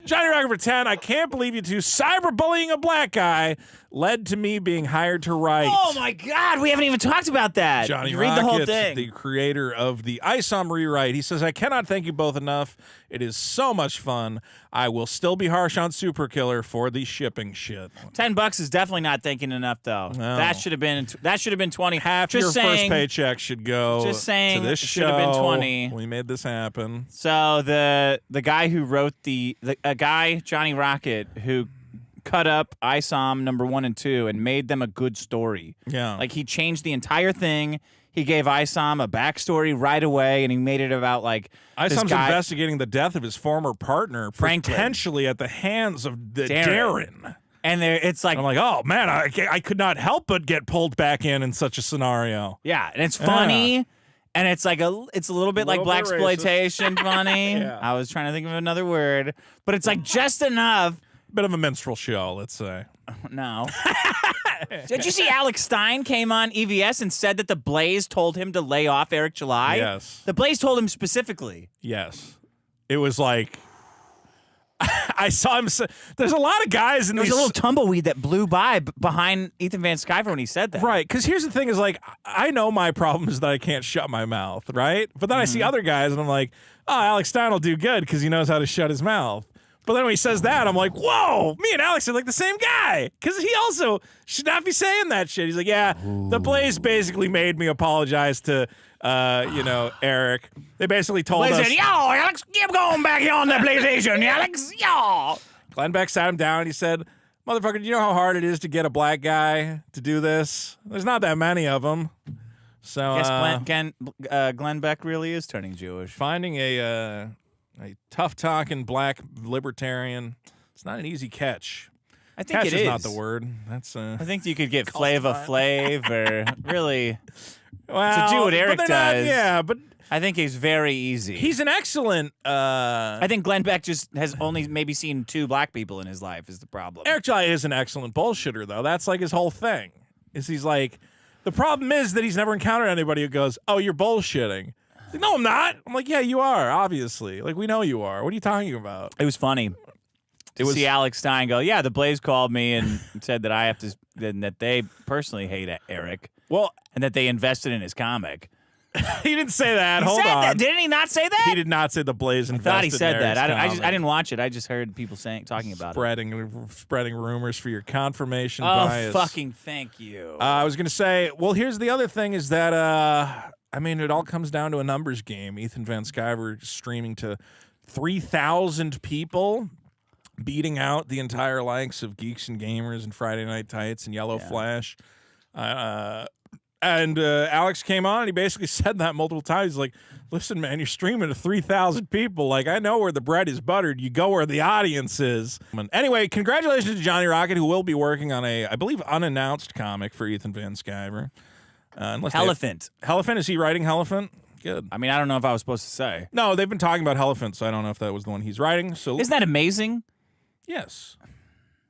Johnny Rocket for 10. I can't believe you two cyberbullying a black guy led to me being hired to write. Oh my God, we haven't even talked about that. Johnny Read Rocket, the whole thing. The creator of the ISOM rewrite. He says, I cannot thank you both enough. It is so much fun. I will still be harsh on Super Killer for the shipping shit. $10 is definitely not thinking enough, though. No. That should have been 20. Half just your saying, first paycheck should go just saying to this it show. should have been 20. We made this happen. So the guy who wrote a guy, Johnny Rocket, who cut up ISOM number 1 and 2 and made them a good story. Yeah. Like, he changed the entire thing. He gave ISOM a backstory right away, and he made it about, like, ISOM's investigating the death of his former partner, Franklin. Potentially at the hands of Darren. And it's like, I'm like, oh man, I could not help but get pulled back in such a scenario. yeah, and it's funny, and it's like it's a little bit like Little bit blaxploitation funny. Yeah. I was trying to think of another word, but it's like just enough. Bit of a minstrel show, let's say. No. Did you see Alex Stein came on EVS and said that the Blaze told him to lay off Eric July? Yes. The Blaze told him specifically. Yes. It was like, I saw him. There's a lot of guys in There was these. a little tumbleweed that blew by behind Ethan Van Scivers when he said that. Right, because here's the thing: is like I know my problem is that I can't shut my mouth, right? But then I see other guys, and I'm like, oh, Alex Stein will do good because he knows how to shut his mouth. But then when he says that, I'm like, whoa, me and Alex are like the same guy because he also should not be saying that shit. He's like, yeah, the Blaze basically made me apologize to, Eric. They basically told Blaze us, said, yo, Alex, keep going back here on the PlayStation, Alex, yo. Glenn Beck sat him down and he said, motherfucker, do you know how hard it is to get a black guy to do this? There's not that many of them. So I guess Glenn Beck really is turning Jewish. finding a tough-talking black libertarian, it's not an easy catch. I think Catch it is is not the word. That's I think you could get Flava Flav or really well, to do what but Eric they're does. Not, yeah, but I think he's very easy. he's an excellent. I think Glenn Beck just has only maybe seen 2 black people in his life is the problem. Eric Jai is an excellent bullshitter, though. That's like his whole thing. Is he's like, the problem is that he's never encountered anybody who goes, "Oh, you're bullshitting." He's like, no, I'm not. I'm like, yeah, you are. Obviously, like we know you are. What are you talking about? It was funny. To see Alex Stein go, yeah, the Blaze called me and said that I have to, that they personally hate Eric. Well, and that they invested in his comic. he didn't say that. He Hold said on. that. Didn't he not say that? He did not say the Blaze invested. I thought he said in that. Eric's I didn't watch it. I just heard people talking about spreading rumors for your confirmation it. bias. Oh, fucking thank you. I was gonna say, well, here's the other thing: is that I mean, it all comes down to a numbers game. Ethan Van Scivers streaming to 3,000 people, beating out the entire likes of Geeks and Gamers and Friday Night Tights and Yellow Flash. And Alex came on and he basically said that multiple times. He's like, listen, man, you're streaming to 3,000 people. Like, I know where the bread is buttered. You go where the audience is. Anyway, congratulations to Johnny Rocket, who will be working on a, I believe, unannounced comic for Ethan Van Scivers. Hellephant. Hellephant? Is he writing Hellephant? Good. I mean, I don't know if I was supposed to say. No, they've been talking about Hellephant, so I don't know if that was the one he's writing. So Isn't that amazing? yes,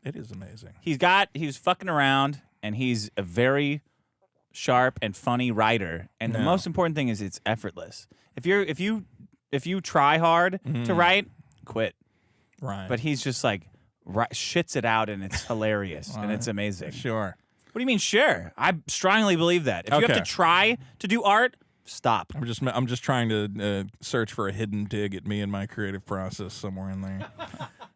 it is amazing. He was fucking around, and he's a very sharp and funny writer. And the most important thing is it's effortless. If you try hard to write, quit. Right. But he's just like shits it out, and it's hilarious and it's amazing. Sure. What do you mean? Sure, I strongly believe that. If you have to try to do art, stop. I'm just trying to search for a hidden dig at me and my creative process somewhere in there.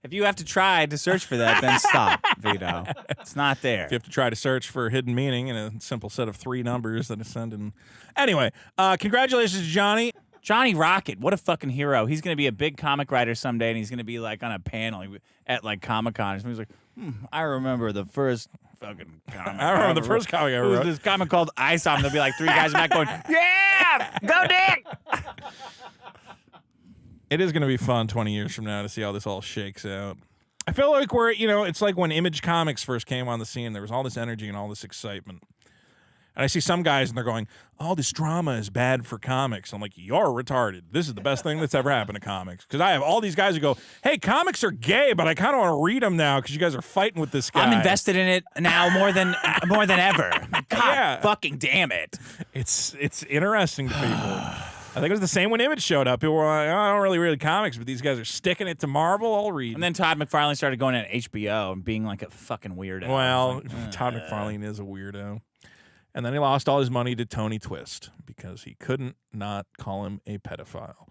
If you have to try to search for that, then stop, Vito. It's not there. If you have to try to search for a hidden meaning in a simple set of 3 numbers that is sent in. Anyway, congratulations to Johnny. Johnny Rocket, what a fucking hero. He's going to be a big comic writer someday, and he's going to be like on a panel at like Comic-Con. He's like, I remember the first fucking comic. I remember the first comic I ever wrote. This comic called ISOM. There'll be like 3 guys in the back going, yeah, go Dick. It is going to be fun 20 years from now to see how this all shakes out. I feel like it's like when Image Comics first came on the scene, there was all this energy and all this excitement. And I see some guys and they're going, oh, this drama is bad for comics. I'm like, you're retarded. This is the best thing that's ever happened to comics. Because I have all these guys who go, hey, comics are gay, but I kind of want to read them now because you guys are fighting with this guy. I'm invested in it now more than ever. God fucking damn it. It's interesting to people. I think it was the same when Image showed up. People were like, oh, I don't really read comics, but these guys are sticking it to Marvel. I'll read. And then Todd McFarlane started going at HBO and being like a fucking weirdo. Well, like, Todd McFarlane is a weirdo. And then he lost all his money to Tony Twist because he couldn't not call him a pedophile.